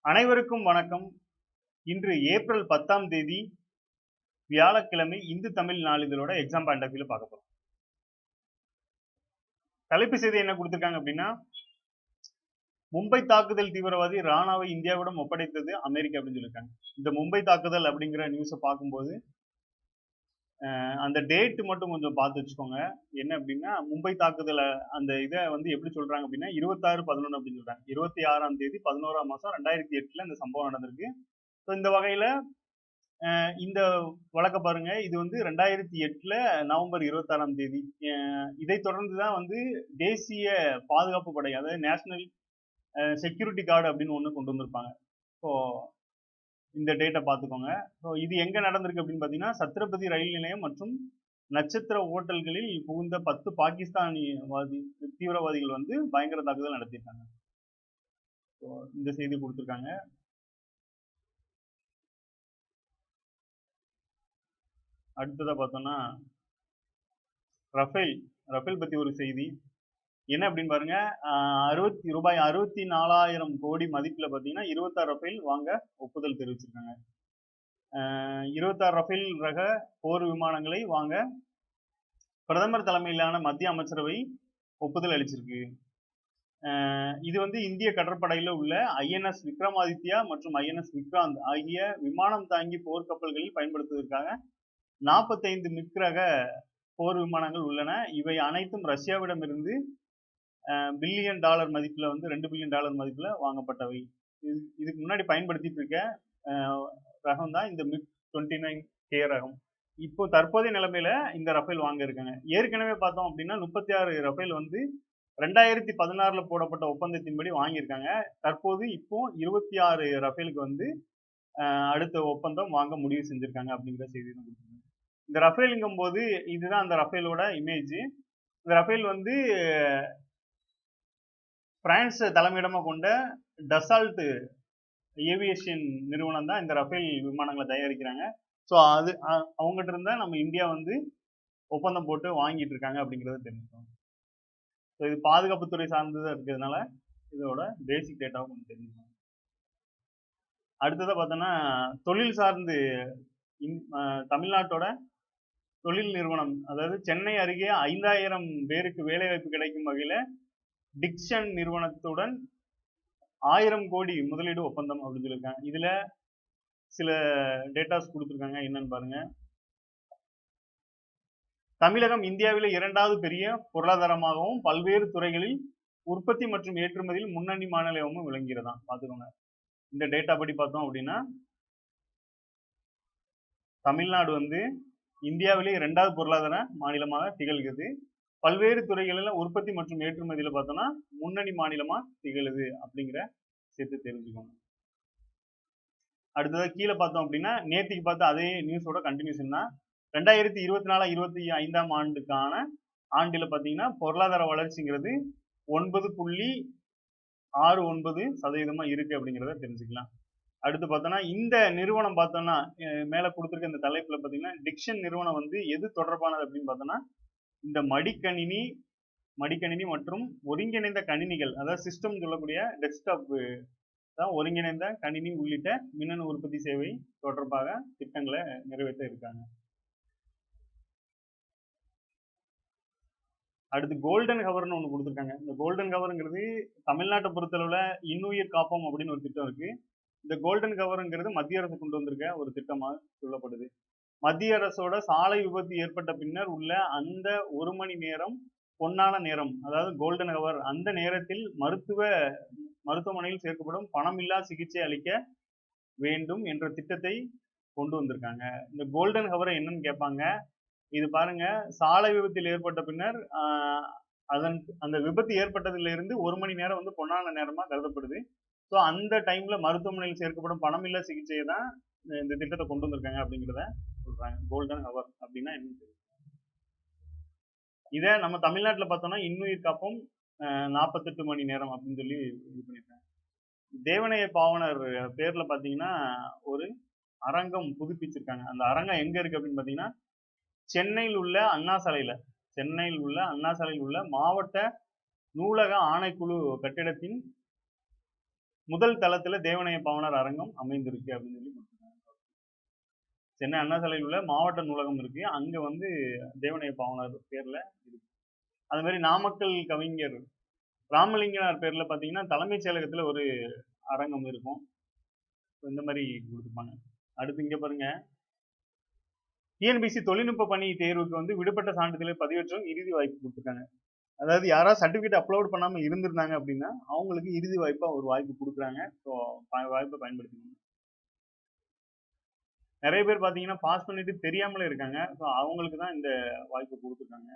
அனைவருக்கும் வணக்கம். இன்று ஏப்ரல் 10ஆம் தேதி வியாழக்கிழமை இந்து தமிழ் நாளிதழோட எக்ஸாம் பாயிண்ட் ஆஃப் வியூல பார்க்க போறோம். தலைப்பு செய்தி என்ன கொடுத்திருக்காங்க அப்படின்னா, மும்பை தாக்குதல் தீவிரவாதி ராணாவை இந்தியாவிடம் ஒப்படைத்தது அமெரிக்கா அப்படின்னு சொல்லியிருக்காங்க. இந்த மும்பை தாக்குதல் அப்படிங்கிற நியூஸை பார்க்கும்போது அந்த டேட் மட்டும் கொஞ்சம் பார்த்து வச்சுக்கோங்க. என்ன அப்படின்னா, மும்பை தாக்குதல் அந்த இதை வந்து எப்படி சொல்றாங்க அப்படின்னா 26/11 அப்படின்னு சொல்றாங்க. 26ஆம் தேதி 11ஆம் மாசம் 2008 இந்த சம்பவம் நடந்திருக்கு. ஸோ இந்த வகையில இந்த வழக்க பாருங்க. இது வந்து 2008 நவம்பர் 26ஆம் தேதி. இதை தொடர்ந்து தான் வந்து தேசிய பாதுகாப்பு படை, அதாவது நேஷனல் செக்யூரிட்டி கார்டு அப்படின்னு ஒன்று கொண்டு வந்திருப்பாங்க. ஸோ இந்த டேட்டை பார்த்துக்கோங்க. ஸோ இது எங்க நடந்திருக்கு அப்படின்னு பார்த்தீங்கன்னா, சத்ரபதி ரயில் நிலையம் மற்றும் நட்சத்திர ஓட்டல்களில் புகுந்த 10 பாகிஸ்தானிவாதி தீவிரவாதிகள் வந்து பயங்கர தாக்குதல் நடத்தியிருக்காங்க. ஸோ இந்த செய்தி கொடுத்துருக்காங்க. அடுத்ததா பார்த்தோம்னா, ரஃபேல் பத்தி ஒரு செய்தி. என்ன அப்படின்னு பாருங்க. ரூபாய் 64,000 கோடி மதிப்புல பார்த்தீங்கன்னா 26 ரஃபேல் வாங்க ஒப்புதல் தெரிவிச்சிருக்காங்க. 26 ரஃபேல் ரக போர் விமானங்களை வாங்க பிரதமர் தலைமையிலான மத்திய அமைச்சரவை ஒப்புதல் அளிச்சிருக்கு. இது வந்து இந்திய கடற்படையில உள்ள INS விக்ரமாதித்யா மற்றும் INS விக்ராந்த் ஆகிய விமானம் தாங்கி போர்க்கப்பல்களில் பயன்படுத்துவதற்காக 45 மிக் ரக போர் விமானங்கள் உள்ளன. இவை அனைத்தும் ரஷ்யாவிடமிருந்து $1 பில்லியன் மதிப்புல வந்து $2 பில்லியன் மதிப்புல வாங்கப்பட்டவை. இதுக்கு முன்னாடி பயன்படுத்திட்டு இருக்க ரகம் தான் இந்த மிக் 29K ரகம். இப்போ தற்போதைய நிலைமையில இந்த ரஃபேல் வாங்க இருக்காங்க. ஏற்கனவே பார்த்தோம் அப்படின்னா 36 ரஃபேல் வந்து 2016 போடப்பட்ட ஒப்பந்தத்தின்படி வாங்கியிருக்காங்க. தற்போது இப்போ 26 ரஃபேலுக்கு வந்து அடுத்த ஒப்பந்தம் வாங்க முடிவு செஞ்சிருக்காங்க அப்படிங்கிற செய்தி தான் கொடுத்துருக்காங்க. இந்த ரஃபேலுங்கும் போது இதுதான் அந்த ரஃபேலோட இமேஜ். இந்த ரஃபேல் வந்து பிரான்ஸ் தலைமையிடமா கொண்ட டசால்ட் ஏவியேஷன் நிறுவனம் தான் இந்த ரஃபேல் விமானங்களை தயாரிக்கிறாங்க. ஸோ அது அவங்ககிட்ட இருந்தா நம்ம இந்தியா வந்து ஒப்பந்தம் போட்டு வாங்கிட்டு இருக்காங்க அப்படிங்கிறத தெரிஞ்சுக்கோங்க. ஸோ இது பாதுகாப்புத்துறை சார்ந்ததாக இருக்கிறதுனால இதோட பேசிக் டேட்டாவும் கொஞ்சம் தெரிஞ்சுக்கோங்க. அடுத்ததாக பார்த்தோன்னா, தொழில் சார்ந்து தமிழ்நாட்டோட தொழில் நிறுவனம், அதாவது சென்னை அருகே 5,000 பேருக்கு வேலைவாய்ப்பு கிடைக்கும் வகையில் டிக்சன் நிறுவனத்துடன் 1000 கோடி முதலீடு ஒப்பந்தம் அப்படின்னு சொல்லியிருக்காங்க. இதுல சில டேட்டாஸ் கொடுத்துருக்காங்க. என்னன்னு பாருங்க. தமிழகம் இந்தியாவில 2வது பெரிய பொருளாதாரமாகவும் பல்வேறு துறைகளில் உற்பத்தி மற்றும் ஏற்றுமதியில் முன்னணி மாநிலமும் விளங்குகிறதா பார்த்துக்கோங்க. இந்த டேட்டா படி பார்த்தோம் அப்படின்னா, தமிழ்நாடு வந்து இந்தியாவிலே 2வது பொருளாதார மாநிலமாக திகழ்கிறது. பல்வேறு துறைகளில் உற்பத்தி மற்றும் ஏற்றுமதியில பார்த்தோம்னா முன்னணி மாநிலமா திகழுது அப்படிங்கிற சேர்த்து தெரிஞ்சுக்கோங்க. அடுத்ததாக கீழே பார்த்தோம் அப்படின்னா, நேற்றுக்கு பார்த்த அதே நியூஸோட கண்டினியூஷன் தான். 2024-25ஆம் ஆண்டில் பார்த்தீங்கன்னா பொருளாதார வளர்ச்சிங்கிறது 9.69% இருக்கு அப்படிங்கிறத தெரிஞ்சுக்கலாம். அடுத்து பார்த்தோம்னா, இந்த நிறுவனம் பார்த்தோம்னா மேல கொடுத்துருக்க இந்த தலைப்புல பார்த்தீங்கன்னா, டிக்சன் நிறுவனம் வந்து எது தொடர்பானது அப்படின்னு பார்த்தோம்னா, இந்த மடிக்கணினி மற்றும் ஒருங்கிணைந்த கணினிகள், அதாவது சிஸ்டம் சொல்லக்கூடிய டெஸ்க்டாப் தான், ஒருங்கிணைந்த கணினி உள்ளிட்ட மின்னணு உற்பத்தி சேவை தொடர்பாக திட்டங்களை நிறைவேற்ற இருக்காங்க. அடுத்து கோல்டன் ஹவர்னு ஒன்று கொடுத்துருக்காங்க. இந்த கோல்டன் ஹவருங்கிறது தமிழ்நாட்டை பொறுத்தளவுல இன்னுயிர் காப்போம் அப்படின்னு ஒரு திட்டம் இருக்கு. இந்த கோல்டன் ஹவருங்கிறது மத்திய அரசு கொண்டு வந்திருக்க ஒரு திட்டமாக சொல்லப்படுது. மத்திய அரசோட சாலை விபத்து ஏற்பட்ட பின்னர் உள்ள அந்த 1 மணி நேரம் பொன்னான நேரம், அதாவது கோல்டன் ஹவர், அந்த நேரத்தில் மருத்துவமனையில் சேர்க்கப்படும் பணமில்லா சிகிச்சை அளிக்க வேண்டும் என்ற திட்டத்தை கொண்டு வந்திருக்காங்க. இந்த கோல்டன் ஹவரை என்னன்னு கேட்பாங்க. இது பாருங்க, சாலை விபத்தில் ஏற்பட்ட பின்னர் அந்த விபத்து ஏற்பட்டதிலிருந்து 1 மணி நேரம் வந்து பொன்னான நேரமா கருதப்படுது. ஸோ அந்த டைம்ல மருத்துவமனையில் சேர்க்கப்படும் பணமில்லா சிகிச்சையை தான் இந்த திட்டத்தை கொண்டு வந்திருக்காங்க அப்படிங்கிறத சொல்றாங்க. கோல்டன் ஹவர் அப்படின்னா என்னன்னு தெரியும். இதை நம்ம தமிழ்நாட்டில் பார்த்தோம்னா இன்னுயிர் காப்போம் 48 மணி நேரம் அப்படின்னு சொல்லி இது பண்ணியிருக்காங்க. தேவனைய பாவனர் பேர்ல பார்த்தீங்கன்னா ஒரு அரங்கம் புதுப்பிச்சிருக்காங்க. அந்த அரங்கம் எங்க இருக்கு அப்படின்னு பார்த்தீங்கன்னா, சென்னையில் உள்ள அண்ணா சாலையில் உள்ள மாவட்ட நூலக ஆணைக்குழு கட்டிடத்தின் முதல் தளத்துல தேவநேய பாவனர் அரங்கம் அமைந்திருக்கு அப்படின்னு சொல்லி கொடுத்திருக்காங்க. சென்னை அண்ணா சாலையில் உள்ள மாவட்ட நூலகம் இருக்கு, அங்க வந்து தேவநேய பாவனர் பேர்ல இருக்கு. அது மாதிரி நாமக்கல் கவிஞர் ராமலிங்கனார் பேர்ல பாத்தீங்கன்னா தலைமைச் செயலகத்துல ஒரு அரங்கம் இருக்கும். இந்த மாதிரி கொடுத்துருப்பாங்க. அடுத்து இங்க பாருங்க, டிஎன்பிஎஸ்சி தொழில்நுட்ப பணி தேர்வுக்கு வந்து விடுபட்ட சான்றிதழை பதிவேற்றம் இறுதி வாய்ப்பு கொடுத்துருக்காங்க. அதாவது யாராவது சர்டிபிகேட் அப்லோட் பண்ணாம இருந்திருந்தாங்க அப்படின்னா அவங்களுக்கு இறுதி வாய்ப்பா ஒரு வாய்ப்பு கொடுக்குறாங்க. ஸோ வாய்ப்பை பயன்படுத்திக்கணும். நிறைய பேர் பாத்தீங்கன்னா பாஸ் பண்ணிட்டு தெரியாமலே இருக்காங்க. ஸோ அவங்களுக்கு தான் இந்த வாய்ப்பு கொடுத்துருக்காங்க.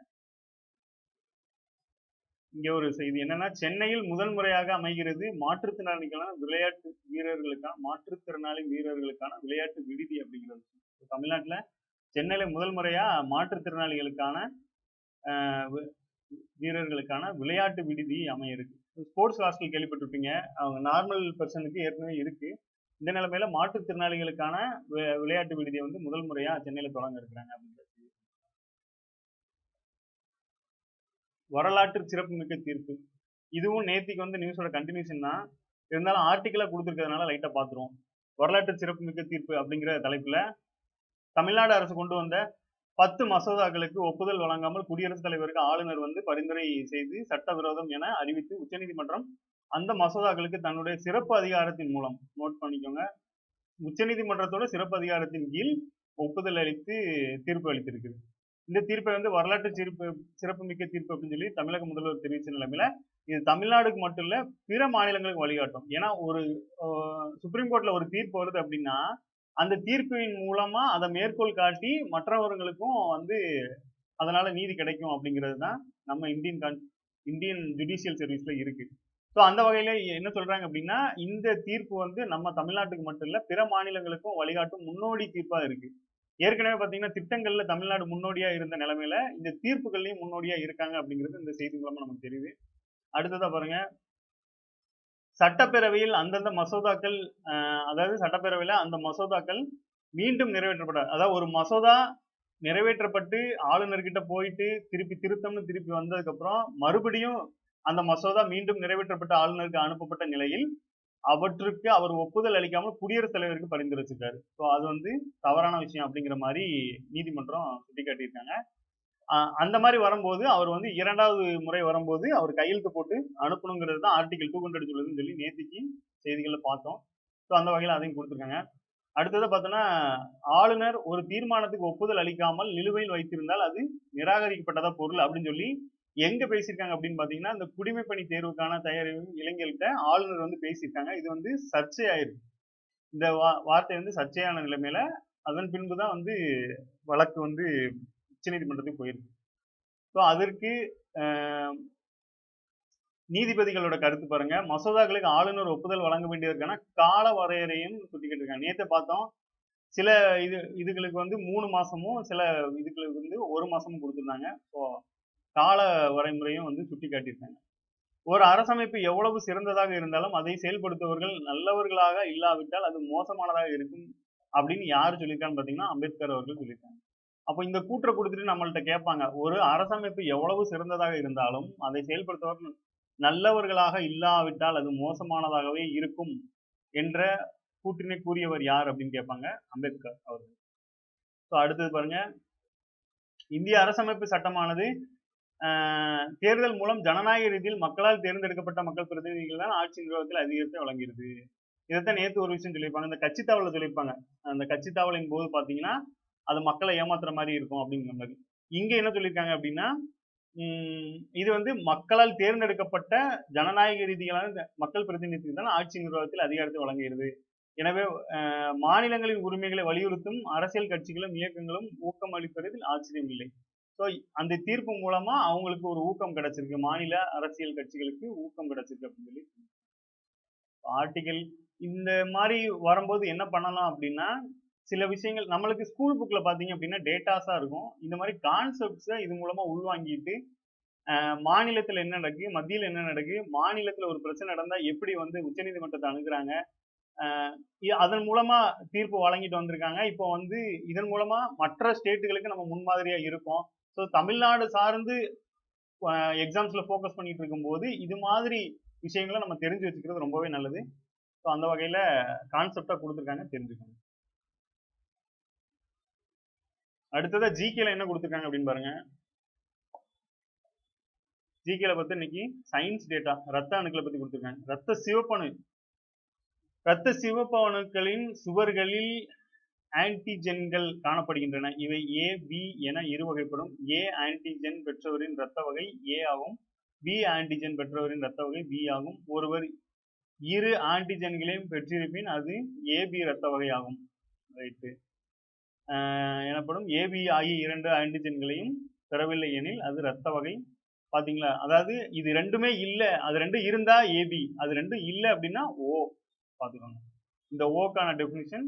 இங்க ஒரு செய்தி என்னன்னா, சென்னையில் முதல் முறையாக அமைகிறது மாற்றுத்திறனாளிகளான மாற்றுத்திறனாளி வீரர்களுக்கான விளையாட்டு விடுதி அப்படிங்கிறது. தமிழ்நாட்டுல சென்னையில முதல் முறையா மாற்றுத்திறனாளிகளுக்கான வீரர்களுக்கான விளையாட்டு விடுதி அமைய இருக்கு. ஸ்போர்ட்ஸ் ஹாஸ்டல் கேள்விப்பட்டிருப்பீங்க, அவங்க நார்மல் பர்சனுக்கு ஏற்கனவே இருக்கு. இந்த நிலைமையில மாற்றுத்திறனாளிகளுக்கான விளையாட்டு விடுதியை வந்து முதல் முறையா சென்னையில தொடங்க இருக்கிறாங்க அப்படிங்கிறது. வரலாற்று சிறப்புமிக்க தீர்ப்பு, இதுவும் நேத்திக்கு வந்து நியூஸோட கண்டினியூஷன் தான், இருந்தாலும் ஆர்டிக்கலா கொடுத்துருக்கிறதுனால லைட்டா பாத்துருவோம். வரலாற்று சிறப்புமிக்க தீர்ப்பு அப்படிங்கிற தலைப்புல தமிழ்நாடு அரசு கொண்டு வந்த 10 மசோதாக்களுக்கு ஒப்புதல் வழங்காமல் குடியரசுத் தலைவருக்கு ஆளுநர் வந்து பரிந்துரை செய்து சட்டவிரோதம் என அறிவித்து உச்சநீதிமன்றம் அந்த மசோதாக்களுக்கு தன்னுடைய சிறப்பு அதிகாரத்தின் மூலம், நோட் பண்ணிக்கோங்க, உச்சநீதிமன்றத்தோட சிறப்பு அதிகாரத்தின் கீழ் ஒப்புதல் அளித்து தீர்ப்பு அளித்திருக்கு. இந்த தீர்ப்பை வந்து வரலாற்று சிறப்புமிக்க தீர்ப்பு அப்படின்னு சொல்லி தமிழக முதல்வர் தெரிவித்த நிலைமையில இது தமிழ்நாடுக்கு மட்டும் இல்ல பிற மாநிலங்களுக்கு வழிகாட்டும். ஏன்னா ஒரு சுப்ரீம் கோர்ட்ல ஒரு தீர்ப்பு வருது அப்படின்னா அந்த தீர்ப்பின் மூலமா அதை மேற்கோள் காட்டி மற்றவர்களுக்கும் வந்து அதனால நீதி கிடைக்கும் அப்படிங்கிறது தான் நம்ம இந்தியன் ஜுடிஷியல் சர்வீஸ்ல இருக்கு. ஸோ அந்த வகையில என்ன சொல்றாங்க அப்படின்னா, இந்த தீர்ப்பு வந்து நம்ம தமிழ்நாட்டுக்கு மட்டும் இல்ல பிற மாநிலங்களுக்கும் வழிகாட்டும் முன்னோடி தீர்ப்பா இருக்கு. ஏற்கனவே பாத்தீங்கன்னா திட்டங்கள்ல தமிழ்நாடு முன்னோடியா இருந்த நிலைமையில இந்த தீர்ப்புகள்லயும் முன்னோடியா இருக்காங்க அப்படிங்கிறது இந்த செய்தி மூலமா நமக்கு தெரியுது. அடுத்ததா பாருங்க, சட்டப்பேரவையில் அந்தந்த மசோதாக்கள், அதாவது சட்டப்பேரவையில அந்த மசோதாக்கள் மீண்டும் நிறைவேற்றப்பட, அதாவது ஒரு மசோதா நிறைவேற்றப்பட்டு ஆளுநர்கிட்ட போயிட்டு திருப்பி திருத்தம்னு திருப்பி வந்ததுக்கு அப்புறம் மறுபடியும் அந்த மசோதா மீண்டும் நிறைவேற்றப்பட்ட ஆளுநருக்கு அனுப்பப்பட்ட நிலையில் அவற்றுக்கு அவர் ஒப்புதல் அளிக்காமல் குடியரசுத் தலைவருக்கு பரிந்துரைச்சிருக்காரு. ஸோ அது வந்து தவறான விஷயம் அப்படிங்கிற மாதிரி நீதிமன்றம் சுட்டிக்காட்டியிருக்காங்க. அந்த மாதிரி வரும்போது அவர் வந்து 2வது முறை வரும்போது அவர் கையெழுத்து போட்டு அனுப்பணுங்கிறது தான் ஆர்டிகல் 200 சொல்லுதுன்னு சொல்லி நேத்திக்கு செய்திகளை பார்த்தோம். ஸோ அந்த வகையில் அதையும் கொடுத்துருக்காங்க. அடுத்தது பார்த்தோன்னா, ஆளுநர் ஒரு தீர்மானத்துக்கு ஒப்புதல் அளிக்காமல் நிலுவையில் வைத்திருந்தால் அது நிராகரிக்கப்பட்டதா பொருள் அப்படின்னு சொல்லி எங்க பேசியிருக்காங்க அப்படின்னு பாத்தீங்கன்னா, இந்த குடிமைப்பணி தேர்வுக்கான தயாரிப்பு இளைஞர்கிட்ட ஆளுநர் வந்து பேசியிருக்காங்க. இது வந்து சர்ச்சையாயிருக்கு. இந்த வார்த்தை வந்து சர்ச்சையான நிலைமையில அதன் பின்புதான் வந்து வழக்கு வந்து உச்சநீதிமன்றத்துக்கு போயிருக்கு. ஸோ அதற்கு நீதிபதிகளோட கருத்து பாருங்க, மசோதாக்களுக்கு ஆளுநர் ஒப்புதல் வழங்க வேண்டியதற்கான கால வரையறையும் சுட்டிக்கிட்டு நேற்று பார்த்தோம். சில இதுகளுக்கு வந்து 3 மாசமும் சில இதுகளுக்கு வந்து 1 மாசமும் கொடுத்துருந்தாங்க. ஸோ கால வரைமுறையும் வந்து சுட்டி காட்டியிருக்காங்க. ஒரு அரசமைப்பு எவ்வளவு சிறந்ததாக இருந்தாலும் அதை செயல்படுத்துபவர்கள் நல்லவர்களாக இல்லாவிட்டால் அது மோசமானதாக இருக்கும் அப்படின்னு யாரு சொல்லியிருக்கான்னு பாத்தீங்கன்னா அம்பேத்கர் அவர்கள் சொல்லியிருக்காங்க. அப்போ இந்த கூற்றை கொடுத்துட்டு நம்மள்ட்ட கேட்பாங்க, ஒரு அரசமைப்பு எவ்வளவு சிறந்ததாக இருந்தாலும் அதை செயல்படுத்துபவர்கள் நல்லவர்களாக இல்லாவிட்டால் அது மோசமானதாகவே இருக்கும் என்ற கூற்றினை கூறியவர் யார் அப்படின்னு கேட்பாங்க, அம்பேத்கர் அவர்கள். ஸோ அடுத்தது பாருங்க, இந்திய அரசமைப்பு சட்டமானது தேர்தல் மூலம் ஜனநாயக ரீதியில் மக்களால் தேர்ந்தெடுக்கப்பட்ட மக்கள் பிரதிநிதிகள் தான் ஆட்சி நிர்வாகத்தில் அதிகாரத்தை வழங்குகிறது. இதைத்தான் நேற்று ஒரு விஷயம் சொல்லியிருப்பாங்க, இந்த கட்சி தாவலை சொல்லியிருப்பாங்க. அந்த கட்சி தாவலின் போது பாத்தீங்கன்னா அது மக்களை ஏமாத்துற மாதிரி இருக்கும் அப்படிங்கிற மாதிரி. இங்க என்ன சொல்லியிருக்காங்க அப்படின்னா, இது வந்து மக்களால் தேர்ந்தெடுக்கப்பட்ட ஜனநாயக ரீதியிலான மக்கள் பிரதிநிதிகள் தான் ஆட்சி நிர்வாகத்தில் அதிகாரத்தை வழங்குகிறது. எனவே மாநிலங்களின் உரிமைகளை வலியுறுத்தும் அரசியல் கட்சிகளும் இயக்கங்களும் ஊக்கம் அளிப்பதில் ஆச்சரியம் இல்லை. ஸோ அந்த தீர்ப்பு மூலமா அவங்களுக்கு ஒரு ஊக்கம் கிடைச்சிருக்கு, மாநில அரசியல் கட்சிகளுக்கு ஊக்கம் கிடைச்சிருக்கு அப்படின்னு சொல்லி. ஆர்டிகல் இந்த மாதிரி வரும்போது என்ன பண்ணலாம் அப்படின்னா, சில விஷயங்கள் நம்மளுக்கு ஸ்கூல் புக்ல பாத்தீங்க அப்படின்னா டேட்டாஸா இருக்கும். இந்த மாதிரி கான்செப்ட்ஸை இது மூலமா உள்வாங்கிட்டு மாநிலத்துல என்ன நடக்கு, மத்தியில் என்ன நடக்கு, மாநிலத்துல ஒரு பிரச்சனை நடந்தா எப்படி வந்து உச்சநீதிமன்றத்தை அணுகுறாங்க, அதன் மூலமா தீர்ப்பு வழங்கிட்டு வந்திருக்காங்க. இப்போ வந்து இதன் மூலமா மற்ற ஸ்டேட்டுகளுக்கு நம்ம முன்மாதிரியா இருக்கோம். ஸோ தமிழ்நாடு சார்ந்து எக்ஸாம்ஸ்ல ஃபோக்கஸ் பண்ணிட்டு இருக்கும்போது இது மாதிரி விஷயங்களை நம்ம தெரிஞ்சு வச்சுக்கிறது ரொம்பவே நல்லது. அந்த வகையில கான்செப்டா கொடுத்துருக்காங்க, தெரிஞ்சுக்கோங்க. அடுத்ததா ஜிகேல என்ன கொடுத்துருக்காங்க அப்படின்னு பாருங்க. ஜிகேல பத்தி இன்னைக்கு சயின்ஸ் டேட்டா ரத்த அணுக்களை பத்தி கொடுத்துருக்காங்க. ரத்த சிவப்பு அணுக்களின் சுவர்களில் ஆன்டிஜென்கள் காணப்படுகின்றன. இவை ஏ, பி என இரு வகைப்படும். ஏ ஆன்டிஜென் பெற்றவரின் இரத்த வகை ஏ ஆகும். பி ஆன்டிஜென் பெற்றவரின் இரத்த வகை பி ஆகும். ஒருவர் இரு ஆன்டிஜென்களையும் பெற்றிருப்பின் அது ஏபி இரத்த வகை ஆகும். ரைட்டு. எனப்படும் ஏபி ஆகிய 2 ஆன்டிஜென்களையும் பெறவில்லை எனில் அது இரத்த வகை. பாத்தீங்களா? அதாவது இது ரெண்டுமே இல்ல, அது ரெண்டும் இருந்தா ஏபி, அது ரெண்டும் இல்ல அப்படின்னா ஓ. பாத்துக்கோங்க. இந்த ஓக்கான டெபினிஷன்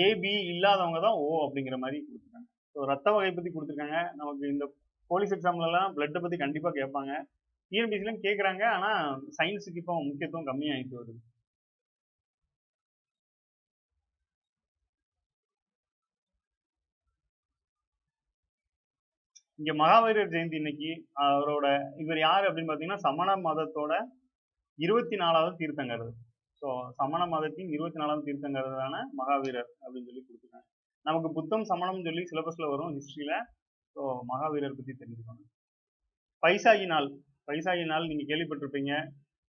ஏபி இல்லாதவங்க தான் ஓ அப்படிங்கிற மாதிரி கொடுத்துருக்காங்க. ஸோ ரத்த வகை பத்தி கொடுத்துருக்காங்க. நமக்கு இந்த போலீஸ் எக்ஸாம்லலாம் பிளட்டை பத்தி கண்டிப்பா கேட்பாங்க. டிஎன்பிசிலும் கேட்குறாங்க. ஆனா சயின்ஸுக்கு இப்போ முக்கியத்துவம் கம்மியாயிட்டு வருது. இங்க மகாவீரர் ஜெயந்தி இன்னைக்கு. இவர் யாரு அப்படின்னு பாத்தீங்கன்னா சமண மதத்தோட 24வது தீர்த்தங்கரர். ஸோ சமண மதத்தின் 24வது தீர்த்தங்கரரான மகாவீரர் அப்படின்னு சொல்லி கொடுத்துருக்காங்க. நமக்கு புத்தம் சமணம் சொல்லி சிலபஸ்ல வரும் ஹிஸ்டரியில. ஸோ மகாவீரர் பத்தி தெரிஞ்சுக்கணும். பைசாகி நாள் நீங்க கேள்விப்பட்டிருப்பீங்க.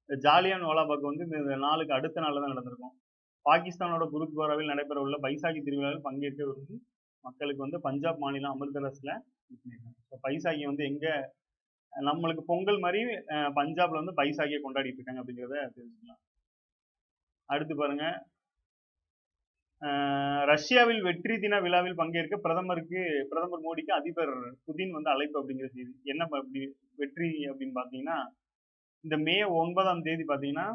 ஜாலியன் வாலாபாக் வந்து இந்த நாளுக்கு அடுத்த நாள் தான் நடந்திருக்கும். பாகிஸ்தானோட குருத்வாராவில் நடைபெற உள்ள பைசாகி திருவிழாவில் பங்கேற்க விரும்பி மக்களுக்கு வந்து பஞ்சாப் மாநிலம் அமிர்தசரஸ்ல பைசாகி வந்து எங்க நம்மளுக்கு பொங்கல் மாதிரி பஞ்சாப்ல வந்து பைசாகியை கொண்டாடிட்டு இருக்காங்க அப்படிங்கிறத தெரிஞ்சுக்கலாம். அடுத்து பாருங்க, ரஷ்யாவில் வெற்றி தின விழாவில் பங்கேற்க பிரதமர் மோடிக்கு அதிபர் புதின் வந்து அழைப்பு அப்படிங்கிற செய்தி. என்ன அப்படி வெற்றி அப்படின்னு பாத்தீங்கன்னா, இந்த மே 9ஆம் தேதி பாத்தீங்கன்னா,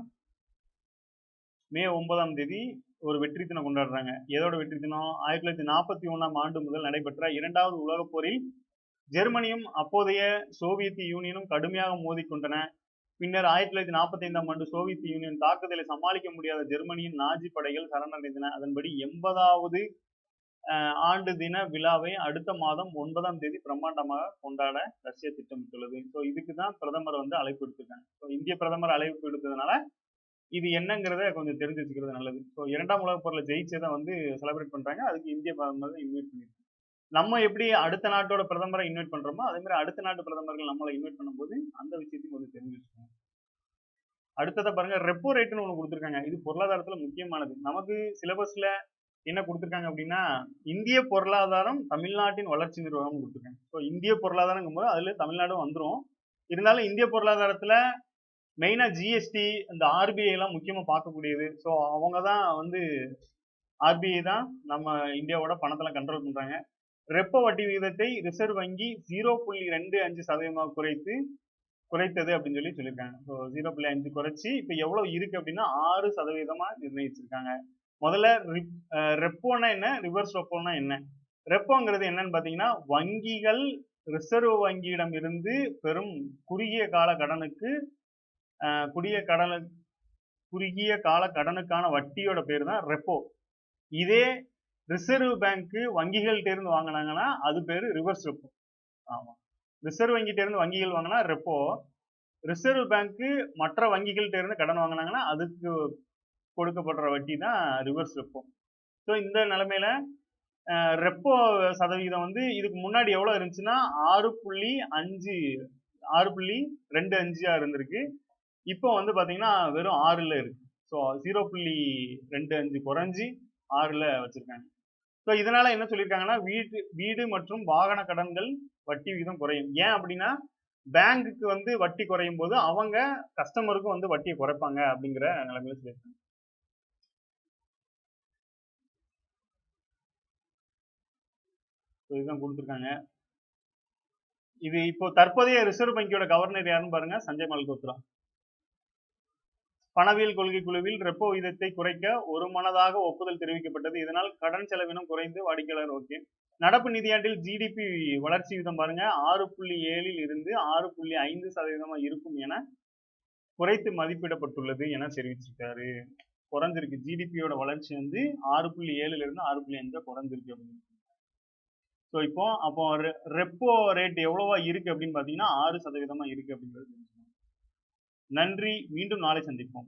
மே 9ஆம் தேதி ஒரு வெற்றி தினம் கொண்டாடுறாங்க. எதோட வெற்றி தினம்? 1941ஆம் ஆண்டு முதல் நடைபெற்ற 2வது உலகப் போரில் ஜெர்மனியும் அப்போதைய சோவியத் யூனியனும் கடுமையாக மோதிக்கொண்டன. பின்னர் 1945ஆம் ஆண்டு சோவியத் யூனியன் தாக்குதலை சமாளிக்க முடியாத ஜெர்மனியின் நாஜி படைகள் சரணடைந்தன. அதன்படி 80வது ஆண்டு தின விழாவை அடுத்த மாதம் 9ஆம் தேதி பிரம்மாண்டமாக கொண்டாட ரஷ்யா திட்டமிட்டுள்ளது. ஸோ இதுக்கு தான் பிரதமர் வந்து அழைப்பு எடுத்திருக்காங்க. ஸோ இந்திய பிரதமர் அழைப்பு எடுத்ததுனால இது என்னங்கிறத கொஞ்சம் தெரிஞ்சு வச்சுக்கிறது நல்லது. ஸோ 2ஆம் உலகப் போர்ல ஜெயிச்சதை வந்து செலிப்ரேட் பண்றாங்க. அதுக்கு இந்திய பிரதமர் இன்வைட் பண்ணிருக்காங்க. நம்ம எப்படி அடுத்த நாட்டோட பிரதமரை இன்வைட் பண்றோமோ அதே மாதிரி அடுத்த நாட்டு பிரதமர்கள் நம்மளை இன்வைட் பண்ணும்போது அந்த விஷயத்தையும் கொஞ்சம் தெரிஞ்சு வச்சுக்கோங்க. அடுத்ததை பாருங்க, ரெப்போ ரேட்னு ஒன்று கொடுத்துருக்காங்க. இது பொருளாதாரத்துல முக்கியமானது. நமக்கு சிலபஸ்ல என்ன கொடுத்துருக்காங்க அப்படின்னா, இந்திய பொருளாதாரம் தமிழ்நாட்டின் வளர்ச்சி நிர்வாகம் கொடுத்துருக்காங்க. ஸோ இந்திய பொருளாதாரங்கும் போது அதுல தமிழ்நாடும் வந்துடும். இருந்தாலும் இந்திய பொருளாதாரத்துல மெயினா ஜிஎஸ்டி, இந்த ஆர்பிஐ எல்லாம் முக்கியமா பார்க்கக்கூடியது. ஸோ அவங்க தான் வந்து ஆர்பிஐ தான் நம்ம இந்தியாவோட பணத்தெல்லாம் கண்ட்ரோல் பண்றாங்க. ரெப்போ வட்டி விகிதத்தை ரிசர்வ் வங்கி 0.25% குறைத்தது அப்படின்னு சொல்லியிருக்காங்க. ஸோ 0.5 குறைச்சி இப்போ எவ்வளவு இருக்கு அப்படின்னா 6% நிர்ணயிச்சிருக்காங்க. முதல்ல ரெப்போனா என்ன, ரிவர்ஸ் ரெப்போனா என்ன? ரெப்போங்கிறது என்னன்னு பாத்தீங்கன்னா, வங்கிகள் ரிசர்வ் வங்கியிடம் இருந்து பெரும் குறுகிய கால கடனுக்கான வட்டியோட பேர் தான் ரெப்போ. இதே ரிசர்வ் பேங்க் வங்கிகள்கிட்ட இருந்து வாங்கினாங்கன்னா அது பேரு ரிவர்ஸ் ரெப்போ. ஆமா, ரிசர்வ் வங்கிட்ட இருந்து வங்கிகள் வாங்கினா ரெப்போ, ரிசர்வ் பேங்க் மற்ற வங்கிகள்கிட்ட இருந்து கடன் வாங்கினாங்கன்னா அதுக்கு கொடுக்கப்படுற வட்டி தான் ரிவர்ஸ் ரெப்போ. ஸோ இந்த நிலைமையில ரெப்போ சதவீதம் வந்து இதுக்கு முன்னாடி எவ்வளவு இருந்துச்சுன்னா 6.25 இருந்திருக்கு. இப்போ வந்து பாத்தீங்கன்னா வெறும் 6ல இருக்கு. ஸோ 0.25 குறைஞ்சி 6ல வச்சிருக்காங்க. ஸோ இதனால என்ன சொல்லியிருக்காங்கன்னா, வீடு மற்றும் வாகன கடன்கள் வட்டி விகிதம் குறையும். ஏன் அப்படின்னா, பேங்குக்கு வந்து வட்டி குறையும் போது அவங்க கஸ்டமருக்கும் வந்து வட்டியை குறைப்பாங்க அப்படிங்கிற நிலைமையில சொல்லியிருக்காங்க. இதுதான் கொடுத்துருக்காங்க. இது இப்போ தற்போதைய ரிசர்வ் வங்கியோட கவர்னர் யாருன்னு பாருங்க, சஞ்சய் மல்கோத்ரா. பணவியல் கொள்கை குழுவில் ரெப்போ விகிதத்தை குறைக்க ஒருமனதாக ஒப்புதல் தெரிவிக்கப்பட்டது. இதனால் கடன் செலவினம் குறைந்து வாடிக்கையாளர் ஓகே. நடப்பு நிதியாண்டில் ஜிடிபி வளர்ச்சி விகிதம் பாருங்க 6.7 இருந்து 6.5% இருக்கும் என குறைத்து மதிப்பிடப்பட்டுள்ளது என தெரிவிச்சிருக்காரு. குறைஞ்சிருக்கு. ஜிடிபியோட வளர்ச்சி வந்து 6.7 இருந்து 6.5 குறைஞ்சிருக்கு அப்படின்னு. ஸோ அப்போ ரெப்போ ரேட் எவ்வளவா இருக்கு அப்படின்னு பாத்தீங்கன்னா 6% இருக்கு அப்படிங்கிறது. நன்றி. மீண்டும் நாளை சந்திப்போம்.